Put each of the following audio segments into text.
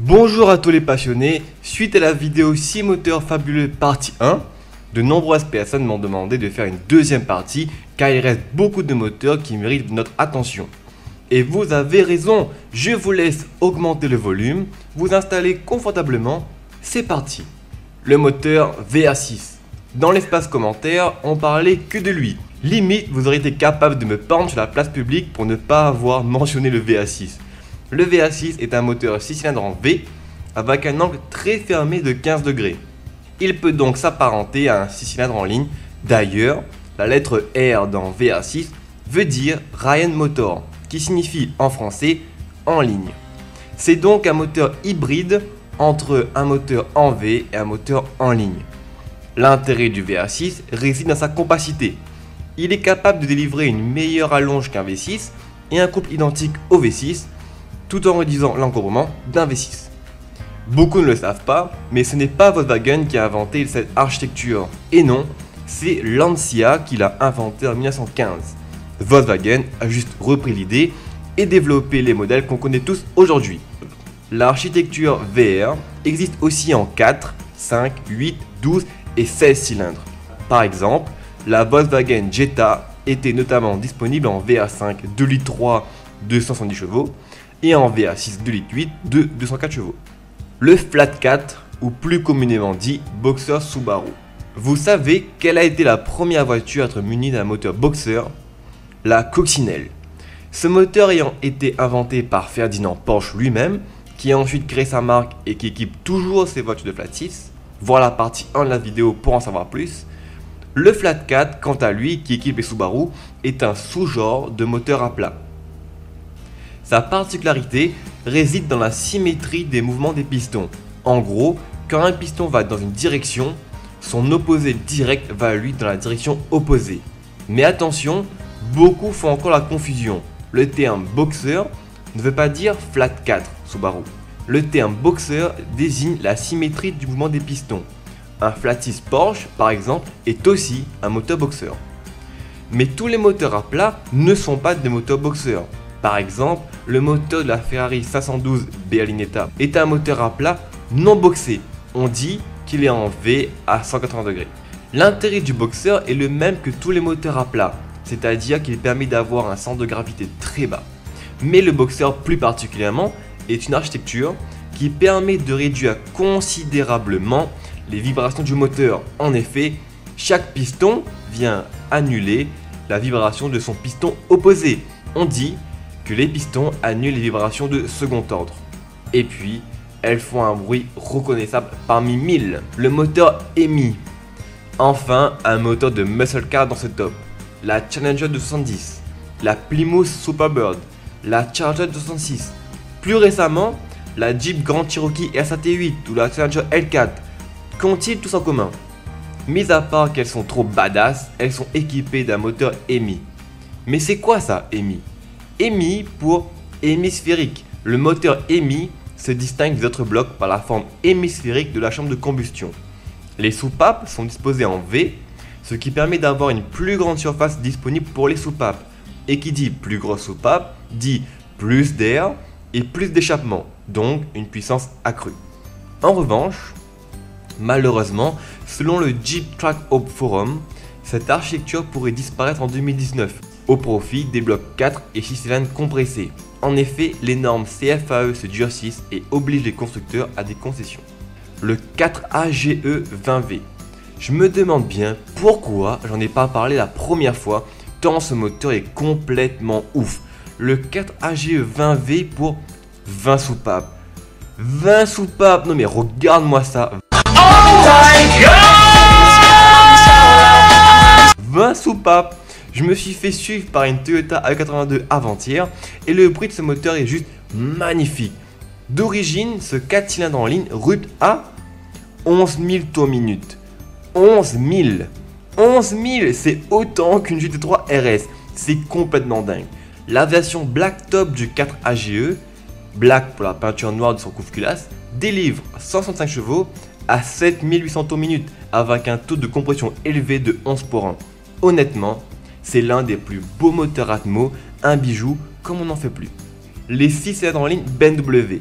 Bonjour à tous les passionnés, suite à la vidéo 6 moteurs fabuleux partie 1, de nombreuses personnes m'ont demandé de faire une deuxième partie car il reste beaucoup de moteurs qui méritent notre attention. Et vous avez raison, je vous laisse augmenter le volume, vous installer confortablement, c'est parti. Le moteur VA6. Dans l'espace commentaire, on parlait que de lui. Limite, vous auriez été capable de me pendre sur la place publique pour ne pas avoir mentionné le VA6. Le VA6 est un moteur 6 cylindres en V avec un angle très fermé de 15 degrés. Il peut donc s'apparenter à un 6 cylindres en ligne. D'ailleurs, la lettre R dans VA6 veut dire Ryan Motor, qui signifie en français en ligne. C'est donc un moteur hybride entre un moteur en V et un moteur en ligne. L'intérêt du VA6 réside dans sa compacité. Il est capable de délivrer une meilleure allonge qu'un V6 et un couple identique au V6, tout en réduisant l'encombrement d'un V6. Beaucoup ne le savent pas, mais ce n'est pas Volkswagen qui a inventé cette architecture. Et non, c'est Lancia qui l'a inventé en 1915. Volkswagen a juste repris l'idée et développé les modèles qu'on connaît tous aujourd'hui. L'architecture VR existe aussi en 4, 5, 8, 12 et 16 cylindres. Par exemple, la Volkswagen Jetta était notamment disponible en VA5 2 litres 3 270 chevaux et en VA6 2 litres 8 de 204 chevaux. Le Flat 4, ou plus communément dit Boxer Subaru. Vous savez quelle a été la première voiture à être munie d'un moteur Boxer? La Coccinelle. Ce moteur ayant été inventé par Ferdinand Porsche lui-même, qui a ensuite créé sa marque et qui équipe toujours ses voitures de Flat 6, voir la partie 1 de la vidéo pour en savoir plus. Le Flat 4, quant à lui, qui équipe les Subaru, est un sous-genre de moteur à plat. Sa particularité réside dans la symétrie des mouvements des pistons. En gros, quand un piston va dans une direction, son opposé direct va lui dans la direction opposée. Mais attention, beaucoup font encore la confusion. Le terme boxer ne veut pas dire Flat 4 Subaru. Le terme boxer désigne la symétrie du mouvement des pistons. Un Flat 6 Porsche, par exemple, est aussi un moteur boxer. Mais tous les moteurs à plat ne sont pas des moteurs boxer. Par exemple, le moteur de la Ferrari 512 Berlinetta est un moteur à plat non boxé. On dit qu'il est en V à 180 degrés. L'intérêt du boxer est le même que tous les moteurs à plat, c'est-à-dire qu'il permet d'avoir un centre de gravité très bas. Mais le boxer plus particulièrement est une architecture qui permet de réduire considérablement les vibrations du moteur. En effet, chaque piston vient annuler la vibration de son piston opposé. On dit que les pistons annulent les vibrations de second ordre. Et puis, elles font un bruit reconnaissable parmi 1000. Le moteur EMI. Enfin, un moteur de muscle car dans ce top. La Challenger 270, la Plymouth Superbird, la Charger 266. Plus récemment, la Jeep Grand Cherokee RSAT8 ou la Challenger L4. Qu'ont-ils tous en commun? Mis à part qu'elles sont trop badass, elles sont équipées d'un moteur EMI. Mais c'est quoi ça, EMI? EMI pour hémisphérique. Le moteur EMI se distingue des autres blocs par la forme hémisphérique de la chambre de combustion. Les soupapes sont disposées en V, ce qui permet d'avoir une plus grande surface disponible pour les soupapes. Et qui dit plus grosse soupape, dit plus d'air et plus d'échappement, donc une puissance accrue. En revanche, malheureusement, selon le Jeep Track Hope Forum, cette architecture pourrait disparaître en 2019 au profit des blocs 4 et 6 cylindres compressés. En effet, les normes CFAE se durcissent et obligent les constructeurs à des concessions. Le 4AGE 20V. Je me demande bien pourquoi j'en ai pas parlé la première fois, tant ce moteur est complètement ouf. Le 4AGE 20V pour 20 soupapes. 20 soupapes, non mais regarde-moi ça. Oh my god, 20 soupapes. Je me suis fait suivre par une Toyota A82 avant-hier et le bruit de ce moteur est juste magnifique. D'origine, ce 4 cylindres en ligne rute à 11 000 tours minute. 11 000 11 000, c'est autant qu'une GT3 RS. C'est complètement dingue. La version Black Top du 4AGE, Black pour la peinture noire de son couve-culasse, délivre 165 chevaux à 7800 tours minute avec un taux de compression élevé de 11 pour 1. Honnêtement, c'est l'un des plus beaux moteurs Atmo, un bijou comme on n'en fait plus. Les 6 cylindres en ligne BMW.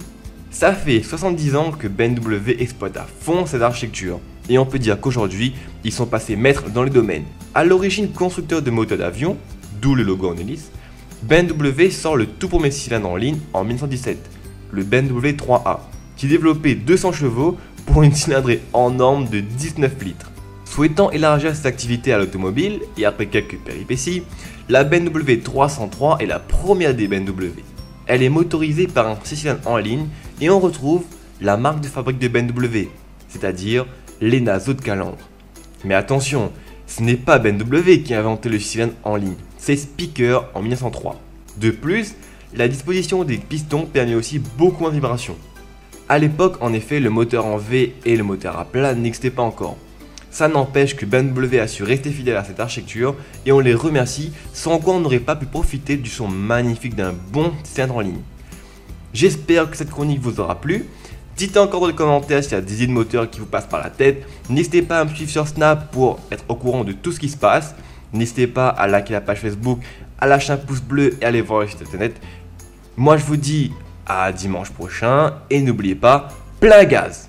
Ça fait 70 ans que BMW exploite à fond cette architecture, et on peut dire qu'aujourd'hui, ils sont passés maîtres dans le domaine. A l'origine constructeur de moteurs d'avion, d'où le logo en hélice, BMW sort le tout premier cylindre en ligne en 1917, le BMW 3A, qui développait 200 chevaux pour une cylindrée en norme de 19 litres. Souhaitant élargir ses activités à l'automobile, et après quelques péripéties, la BMW 303 est la première des BMW. Elle est motorisée par un 6 cylindres en ligne et on retrouve la marque de fabrique de BMW, c'est-à-dire les naseaux de calandre. Mais attention, ce n'est pas BMW qui a inventé le 6 cylindres en ligne, c'est Speaker en 1903. De plus, la disposition des pistons permet aussi beaucoup moins de vibrations. A l'époque, en effet, le moteur en V et le moteur à plat n'existaient pas encore. Ça n'empêche que BMW a su rester fidèle à cette architecture et on les remercie, sans quoi on n'aurait pas pu profiter du son magnifique d'un bon cylindre en ligne. J'espère que cette chronique vous aura plu. Dites encore dans les commentaires s'il y a des idées de moteurs qui vous passent par la tête. N'hésitez pas à me suivre sur Snap pour être au courant de tout ce qui se passe. N'hésitez pas à liker la page Facebook, à lâcher un pouce bleu et à aller voir le site internet. Moi je vous dis à dimanche prochain et n'oubliez pas, plein gaz!